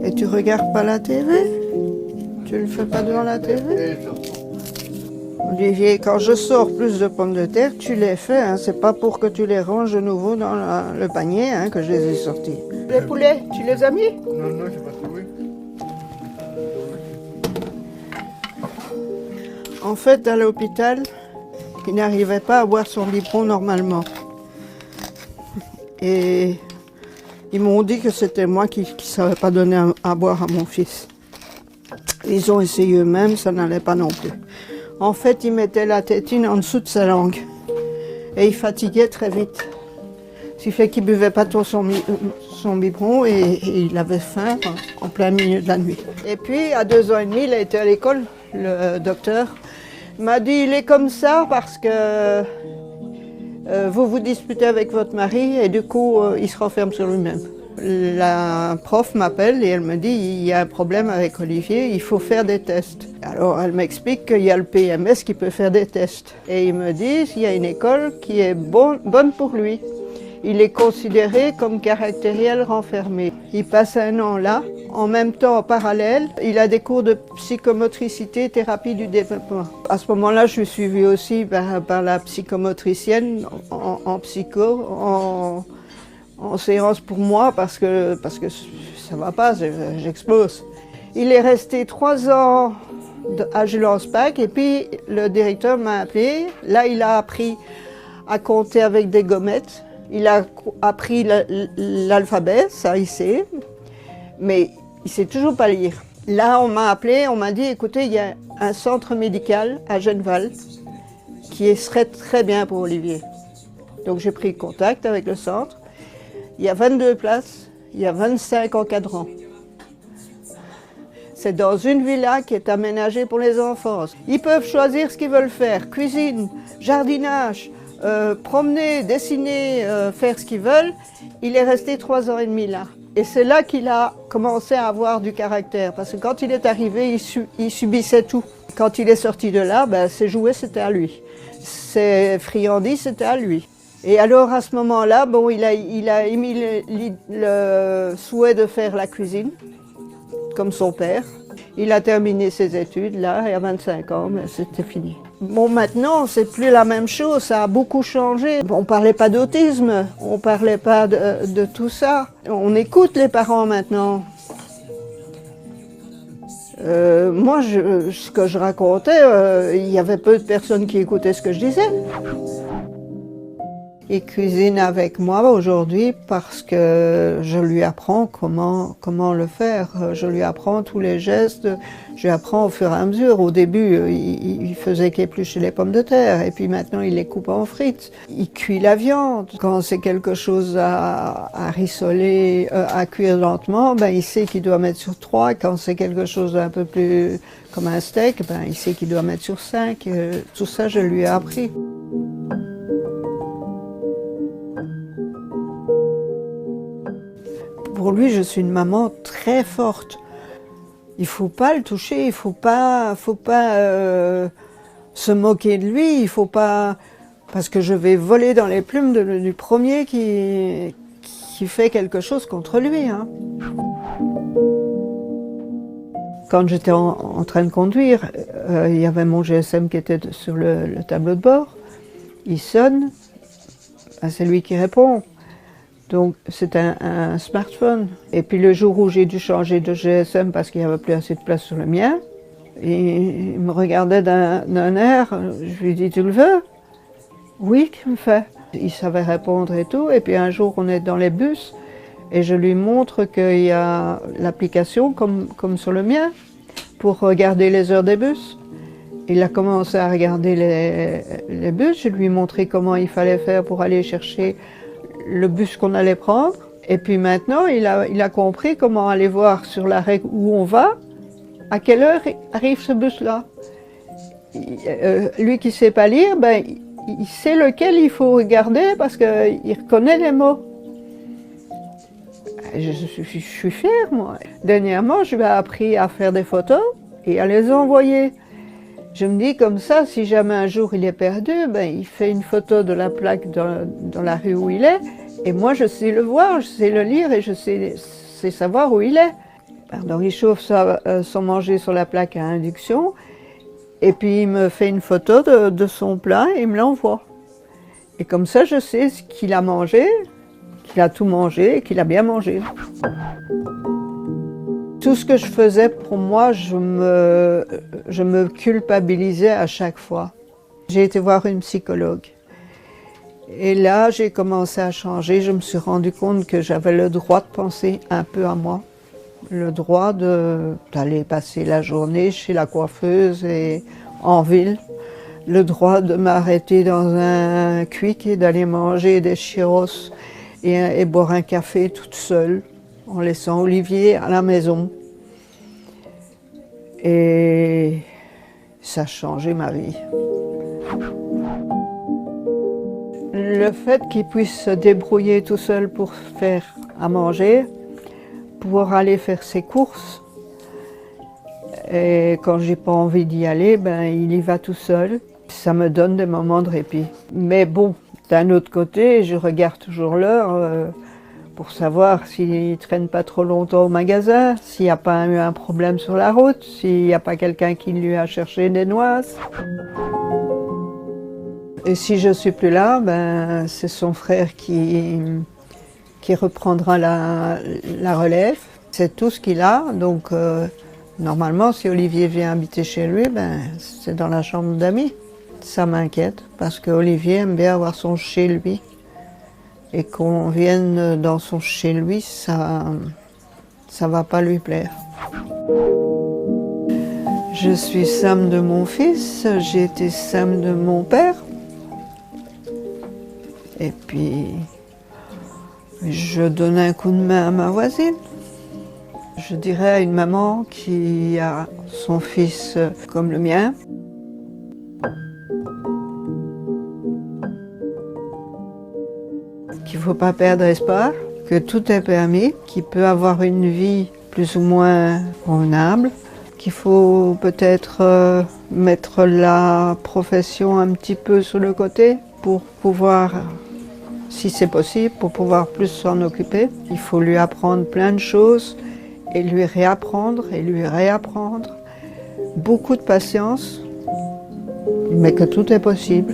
Et tu regardes pas la TV? Tu le fais pas devant la TV? Olivier, quand je sors plus de pommes de terre, tu les fais, hein. C'est pas pour que tu les ranges de nouveau dans le panier, hein, que je les ai sortis. Les poulets, tu les as mis? Non, non, j'ai pas trouvé. En fait, à l'hôpital, il n'arrivait pas à boire son biberon normalement. Et ils m'ont dit que c'était moi qui ne savais pas donner à boire à mon fils. Ils ont essayé eux-mêmes, ça n'allait pas non plus. En fait, il mettait la tétine en dessous de sa langue. Et il fatiguait très vite. Ce qui fait qu'il ne buvait pas tout son biberon et il avait faim en plein milieu de la nuit. Et puis, à 2 ans et demi, il a été à l'école, le docteur. Il m'a dit, il est comme ça parce que vous vous disputez avec votre mari et du coup, il se renferme sur lui-même. La prof m'appelle et elle me dit, il y a un problème avec Olivier, il faut faire des tests. Alors elle m'explique qu'il y a le PMS qui peut faire des tests. Et ils me disent, il y a une école qui est bonne pour lui. Il est considéré comme caractériel renfermé. Il passe 1 an là. En même temps, en parallèle, il a des cours de psychomotricité, thérapie du développement. À ce moment-là, je suis suivie aussi par la psychomotricienne en psycho, en séance pour moi, parce que ça va pas, j'explose. Il est resté 3 ans à Jules-en-Spac et puis le directeur m'a appelé. Là, il a appris à compter avec des gommettes. Il a appris l'alphabet, ça il sait, mais il sait toujours pas lire. Là, on m'a appelé, on m'a dit, écoutez, il y a un centre médical à Genneval qui serait très bien pour Olivier. Donc j'ai pris contact avec le centre. Il y a 22 places, il y a 25 encadrants. C'est dans une villa qui est aménagée pour les enfants. Ils peuvent choisir ce qu'ils veulent faire, cuisine, jardinage, promener, dessiner, faire ce qu'ils veulent. Il est resté 3 ans et demi là. Et c'est là qu'il a commencé à avoir du caractère, parce que quand il est arrivé, il subissait tout. Quand il est sorti de là, ses jouets, c'était à lui. Ses friandises, c'était à lui. Et alors, à ce moment-là, bon, il a émis le souhait de faire la cuisine, comme son père. Il a terminé ses études, là, et à 25 ans, c'était fini. Bon, maintenant, c'est plus la même chose, ça a beaucoup changé. On parlait pas d'autisme, on parlait pas de tout ça. On écoute les parents maintenant. Moi, ce que je racontais, il y avait peu de personnes qui écoutaient ce que je disais. Il cuisine avec moi aujourd'hui parce que je lui apprends comment le faire. Je lui apprends tous les gestes, je lui apprends au fur et à mesure. Au début, il faisait qu'éplucher les pommes de terre et puis maintenant il les coupe en frites. Il cuit la viande. Quand c'est quelque chose à rissoler, à cuire lentement, il sait qu'il doit mettre sur 3. Quand c'est quelque chose d'un peu plus comme un steak, il sait qu'il doit mettre sur 5. Tout ça, je lui ai appris. Pour lui, je suis une maman très forte. Il ne faut pas le toucher, il ne faut pas se moquer de lui, il faut pas... Parce que je vais voler dans les plumes du premier qui fait quelque chose contre lui. Hein. Quand j'étais en train de conduire, il y avait mon GSM qui était sur le tableau de bord. Il sonne, c'est lui qui répond. Donc c'est un smartphone. Et puis le jour où j'ai dû changer de GSM parce qu'il n'y avait plus assez de place sur le mien, il me regardait d'un air, je lui dis, tu le veux? Oui, qu'il me fait. Il savait répondre et tout. Et puis un jour on est dans les bus et je lui montre qu'il y a l'application comme sur le mien pour regarder les heures des bus. Il a commencé à regarder les bus, je lui ai montré comment il fallait faire pour aller chercher le bus qu'on allait prendre. Et puis maintenant, il a compris comment aller voir sur l'arrêt où on va, à quelle heure arrive ce bus-là. Lui qui ne sait pas lire, il sait lequel il faut regarder parce qu'il reconnaît les mots. Je suis fière, moi. Dernièrement, je lui ai appris à faire des photos et à les envoyer. Je me dis comme ça, si jamais un jour il est perdu, il fait une photo de la plaque dans la rue où il est. Et moi, je sais le voir, je sais le lire et je sais censé savoir où il est. Alors il chauffe son manger sur la plaque à induction et puis il me fait une photo de son plat et il me l'envoie. Et comme ça je sais ce qu'il a mangé, qu'il a tout mangé et qu'il a bien mangé. Tout ce que je faisais pour moi, je me culpabilisais à chaque fois. J'ai été voir une psychologue. Et là, j'ai commencé à changer. Je me suis rendu compte que j'avais le droit de penser un peu à moi. Le droit d'aller passer la journée chez la coiffeuse et en ville. Le droit de m'arrêter dans un quick et d'aller manger des gyros et boire un café toute seule, en laissant Olivier à la maison. Et ça a changé ma vie. Le fait qu'il puisse se débrouiller tout seul pour faire à manger, pour aller faire ses courses, et quand j'ai pas envie d'y aller, ben il y va tout seul. Ça me donne des moments de répit. Mais bon, d'un autre côté, je regarde toujours l'heure pour savoir s'il ne traîne pas trop longtemps au magasin, s'il n'y a pas eu un problème sur la route, s'il n'y a pas quelqu'un qui lui a cherché des noises. Et si je ne suis plus là, ben, c'est son frère qui reprendra la relève. C'est tout ce qu'il a, donc normalement, si Olivier vient habiter chez lui, ben, c'est dans la chambre d'amis. Ça m'inquiète, parce qu'Olivier aime bien avoir son chez lui. Et qu'on vienne dans son chez lui, ça va pas lui plaire. Je suis Sam de mon fils, j'ai été Sam de mon père. Et puis, je donne un coup de main à ma voisine. Je dirais à une maman qui a son fils comme le mien. Qu'il ne faut pas perdre espoir, que tout est permis, qu'il peut avoir une vie plus ou moins convenable, qu'il faut peut-être mettre la profession un petit peu sur le côté pour pouvoir, si c'est possible, pour pouvoir plus s'en occuper. Il faut lui apprendre plein de choses et lui réapprendre et lui réapprendre. Beaucoup de patience, mais que tout est possible.